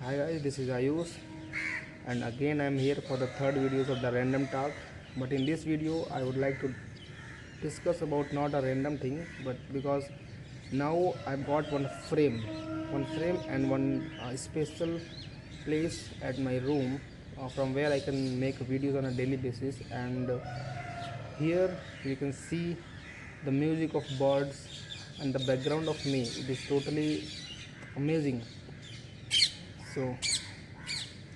Hi guys, this is Ayush, and again I'm here for the third videos of the random talk. But in this video I would like to discuss about not a random thing, but because now I've got one frame and one special place at my room from where I can make videos on a daily basis. And here you can see the music of birds and the background of me. It is totally amazing. So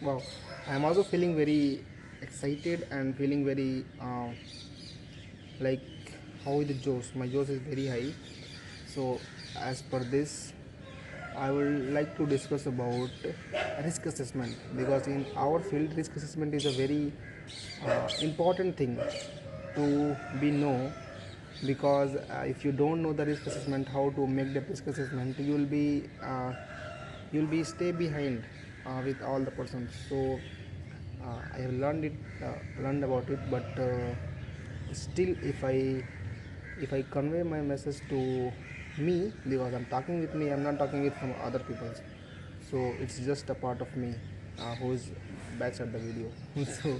wow, I'm also feeling very excited and feeling very like how is the Josh? My Josh is very high. So as per this, I would like to discuss about risk assessment, because in our field risk assessment is a very important thing to be know. Because if you don't know the risk assessment, how to make the risk assessment, you'll be stay behind with all the persons. So I have learned about it, but still if I convey my message to me, because I'm talking with me, I'm not talking with some other people. So it's just a part of me who is backside the video. So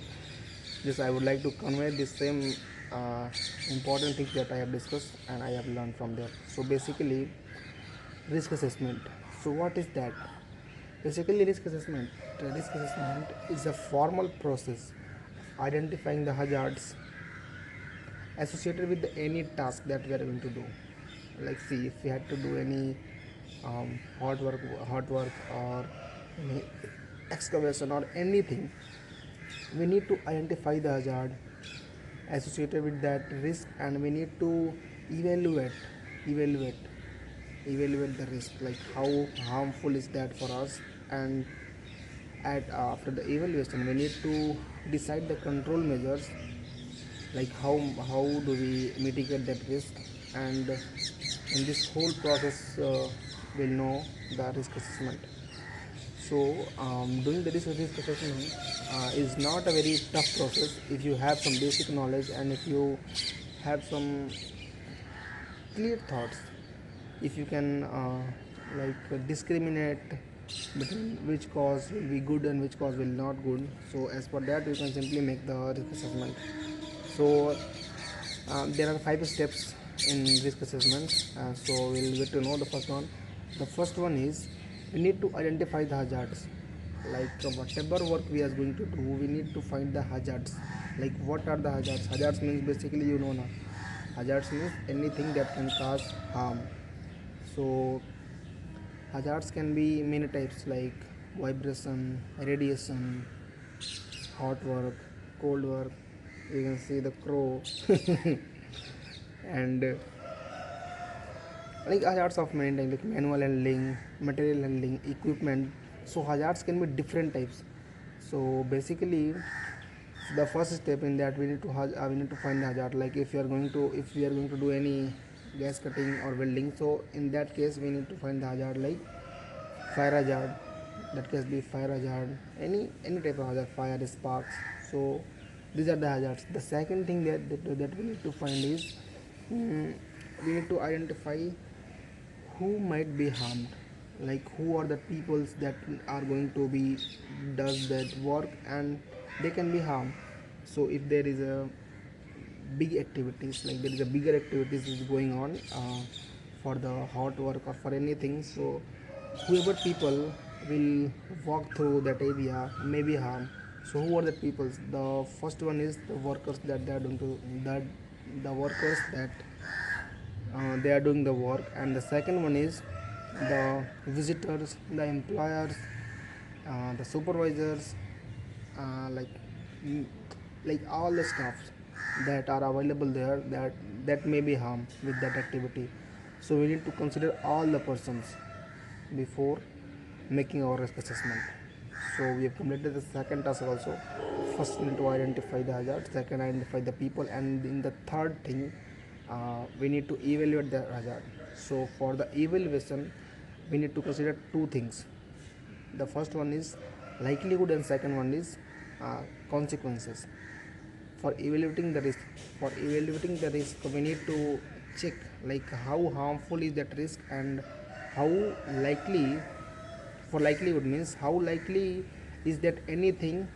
just I would like to convey the same uh, important things that I have discussed and I have learned from there. So basically, risk assessment. So what is that? Basically, risk assessment is a formal process of identifying the hazards associated with any task that we are going to do. Like, see, if we had to do any hot work or any excavation or anything, we need to identify the hazard associated with that risk, and we need to evaluate evaluate evaluate the risk, like how harmful is that for us. And after the evaluation we need to decide the control measures, like how do we mitigate that risk. And in this whole process we'll know the risk assessment. So doing the risk assessment is not a very tough process if you have some basic knowledge and if you have some clear thoughts. If you can discriminate between which cause will be good and which cause will not good, so as per that you can simply make the risk assessment. So there are 5 steps in risk assessment. So we'll get to know the first one. The first one is we need to identify the hazards. Like whatever work we are going to do, we need to find the hazards. Like what are the hazards? Hazards means basically, you know, na, hazards means anything that can cause harm. So hazards can be many types, like vibration, radiation, hot work, cold work. You can see the crow. And like hazards of many types, like manual handling, material handling, equipment. So hazards can be different types. So basically, the first step in that, we need to find the hazard. Like if we are going to do any gas cutting or welding, so in that case we need to find the hazard, like fire hazard. That can be fire hazard, any type of hazard, fire, sparks. So these are the hazards. The second thing that we need to find is, mm, we need to identify who might be harmed, like who are the peoples that are going to be does that work and they can be harmed. So if there is a big activities, like there is a bigger activities is going on for the hot work or for anything, so whoever people will walk through that area may be harmed. So who are the peoples? The first one is the workers, that they are doing to that the workers that they are doing the work. And the second one is the visitors, the employers, the supervisors, uh, like mm, like all the staffs that are available there, that may be harmed with that activity. So we need to consider all the persons before making our risk assessment. So we have completed the second task also. First we need to identify the hazard, second identify the people, and in the third thing we need to evaluate the hazard. So for the evaluation we need to consider two things. The first one is likelihood and second one is consequences. For evaluating the risk we need to check like how harmful is that risk and how likely For likelihood means how likely is that anything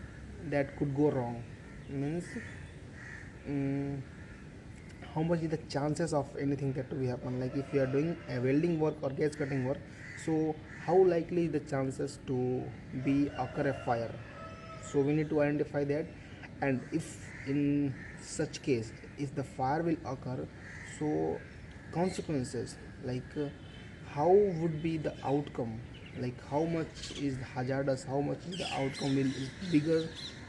that could go wrong, means mm, how much is the chances of anything that will happen. Like if you are doing a welding work or gas cutting work, so how likely is the chances to be occur a fire. So we need to identify that. And if in such case if the fire will occur, so consequences, like how would be the outcome, like how much is hazardous, how much is the outcome will is bigger,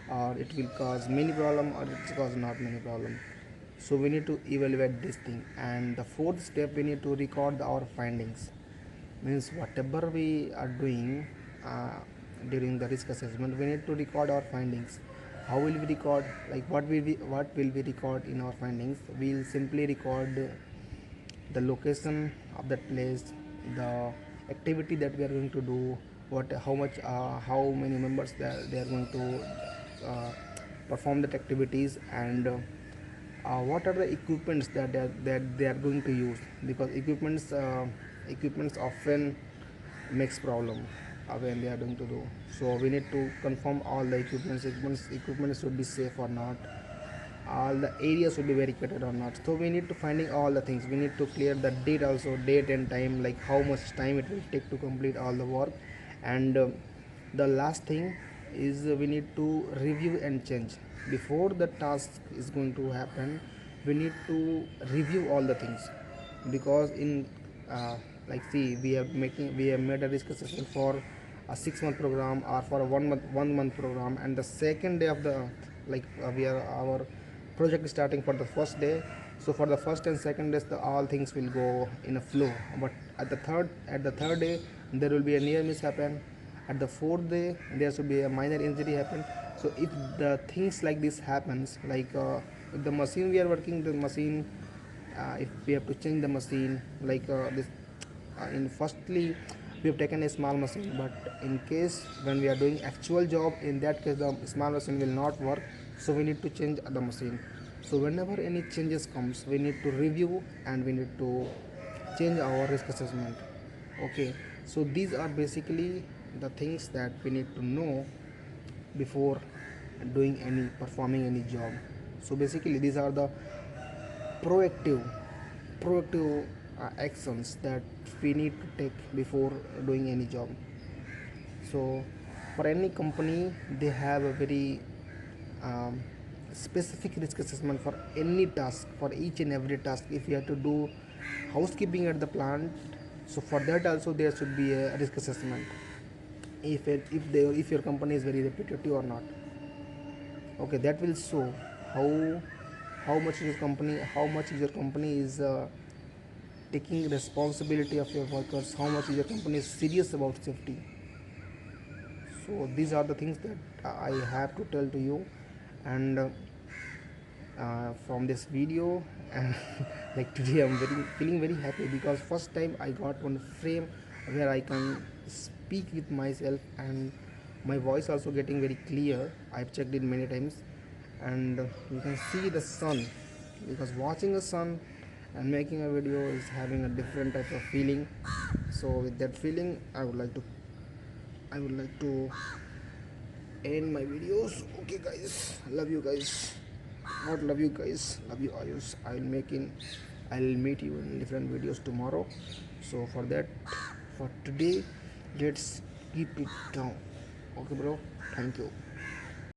or it will cause many problem or it cause not many problem. So we need to evaluate this thing. And the fourth step, we need to record our findings. Means whatever we are doing during the risk assessment, we need to record our findings. How will we record? Like what will we record in our findings? We'll simply record the location of that place, the activity that we are going to do, what how much how many members they are going to perform that activities, and what are the equipments that they are going to use, because equipments often makes problem when they are going to do. So we need to confirm all the equipments should be safe or not, all the areas should be vacated or not. So we need to finding all the things. We need to clear the date also, date and time, like how much time it will take to complete all the work. And the last thing is we need to review and change before the task is going to happen. We need to review all the things, because in like see we have made a risk assessment for a 6 month program or for a 1 month program, and the second day of the like we are our project is starting for the first day. So for the first and second days all things will go in a flow, but at the third day there will be a near miss happen. At the fourth day there should be a minor injury happen. So if the things like this happens, like if the machine we are working the machine, if we have to change the machine, like this in firstly we have taken a small machine, but in case when we are doing actual job, in that case the small machine will not work, so we need to change the machine. So whenever any changes comes, we need to review and we need to change our risk assessment. Okay, so these are basically the things that we need to know before doing any performing any job. So basically these are the proactive proactive actions that we need to take before doing any job. So for any company they have a very um, specific risk assessment for any task, for each and every task. If you have to do housekeeping at the plant, so for that also there should be a risk assessment, if your company is very repetitive or not. Okay, that will show how how much is your company is taking responsibility of your workers, how much is your company is serious about safety. So these are the things that I have to tell to you. And from this video, and like today I'm feeling very happy, because first time I got one frame where I can speak with myself, and my voice also getting very clear. I've checked it many times. And you can see the sun, because watching the sun and making a video is having a different type of feeling. So with that feeling I would like to end my videos. Okay guys, love you guys. Not love you guys, love you Ayush. I'll meet you in different videos tomorrow. So for that, for today, let's keep it down. Okay bro, thank you.